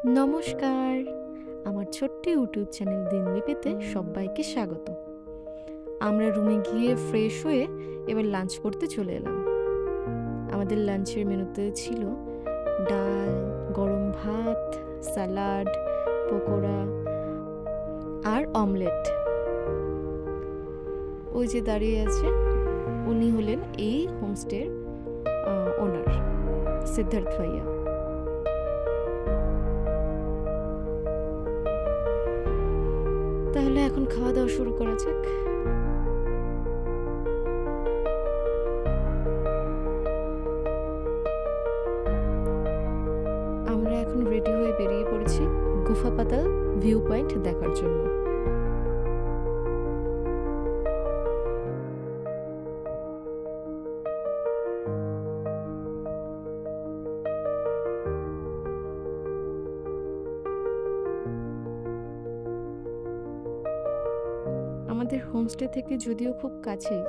নমস্কার, আমার ছোট্ট ইউটিউব চ্যানেল দিনলিপিতে সবাইকে স্বাগত। আমরা রুমে গিয়ে ফ্রেশ হয়ে এবার লাঞ্চ করতে চলে এলাম। আমাদের লাঞ্চের মেনুতে ছিল ডাল, গরম ভাত, স্যালাড, পকোড়া আর অমলেট। ওই যে দাঁড়িয়ে আছে উনি হলেন এই হোমস্টের ওনার, সিদ্ধার্থ ভাইয়া। তাহলে এখন খাওয়া দাওয়া শুরু করা যাক। আমরা এখন রেডি হয়ে বেরিয়ে পড়েছি গুফা পাতাল ভিউ পয়েন্ট দেখার জন্য। আমাদের হোমস্টে থেকে যদিও খুব কাছেই,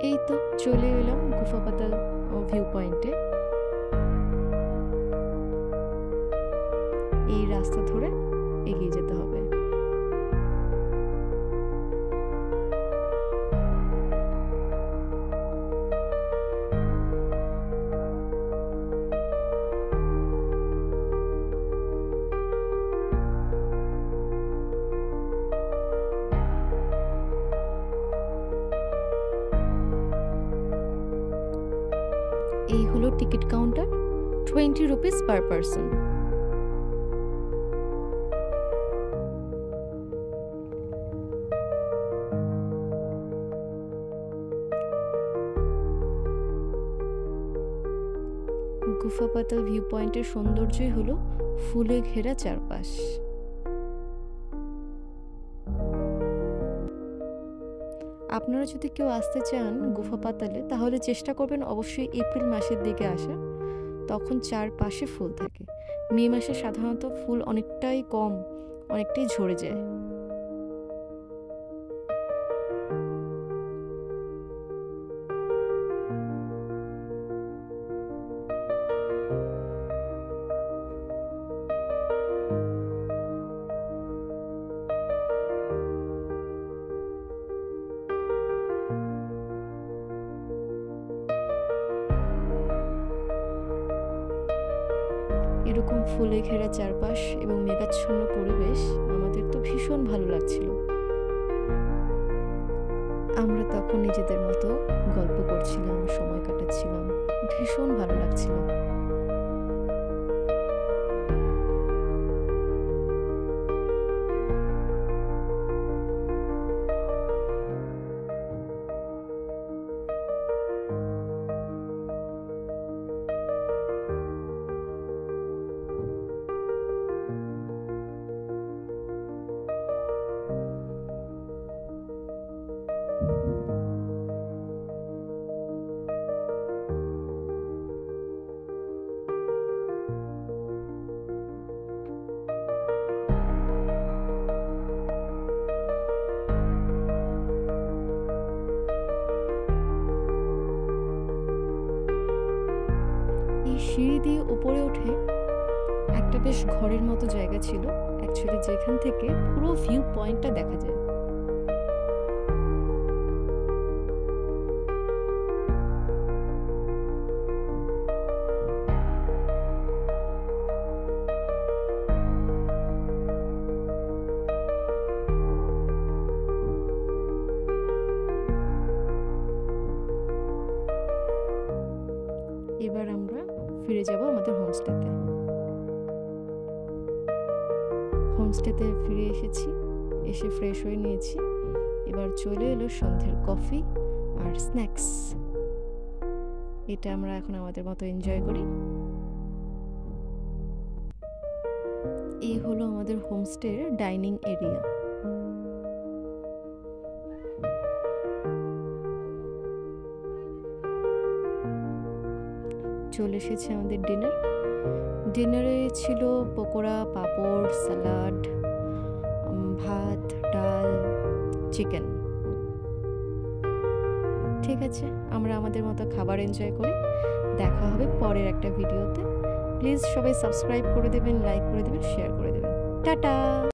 এই তো চলে এলাম গুফা পাতাল ভিউ পয়েন্টে। এই রাস্তা ধরে এগিয়ে যেতে হবে। এই হলো ticket counter, 20 rupees per person. গুফা পাতাল ভিউ পয়েন্টের সৌন্দর্যই হলো ফুলে ঘেরা চারপাশ। আপনারা যদি কেউ আসতে চান গুফা পাতালে, তাহলে চেষ্টা করবেন অবশ্যই এপ্রিল মাসের দিকে আসা, তখন চারপাশে ফুল থাকে। মে মাসে সাধারণত ফুল অনেকটাই কম, অনেকটাই ঝরে যায়। এরকম ফুলে ঘেরা চারপাশ এবং মেঘাচ্ছন্ন পরিবেশ আমাদের তো ভীষণ ভালো লাগছিল। আমরা তখন নিজেদের মতো গল্প করছিলাম, সময় কাটাচ্ছিলাম, ভীষণ ভালো লাগছিল। সিঁড়ি দিয়ে উপরে উঠে একটা বেশ ঘরের মতো জায়গা ছিল অ্যাকচুয়ালি, যেখান থেকে পুরো ভিউ পয়েন্টটা দেখা যায়। এবার আমরা ফিরে যাব আমাদের হোমস্টেতে। হোমস্টেতে ফিরে এসেছি, এসে ফ্রেশ হয়ে নিয়েছি। এবার চলে এলো সন্ধ্যের কফি আর স্ন্যাক্স। এটা আমরা এখন আমাদের মতো এনজয় করি। এই হলো আমাদের হোমস্টের ডাইনিং এরিয়া। চলে এসেছে আমাদের ডিনারে ছিল পকোড়া, পাঁপড়, স্যালাড, ভাত, ডাল, চিকেন। ঠিক আছে, আমরা আমাদের মতো খাবার এনজয় করি। দেখা হবে পরের একটা ভিডিওতে। প্লিজ সবাই সাবস্ক্রাইব করে দেবেন, লাইক করে দেবেন, শেয়ার করে দেবেন। টাটা।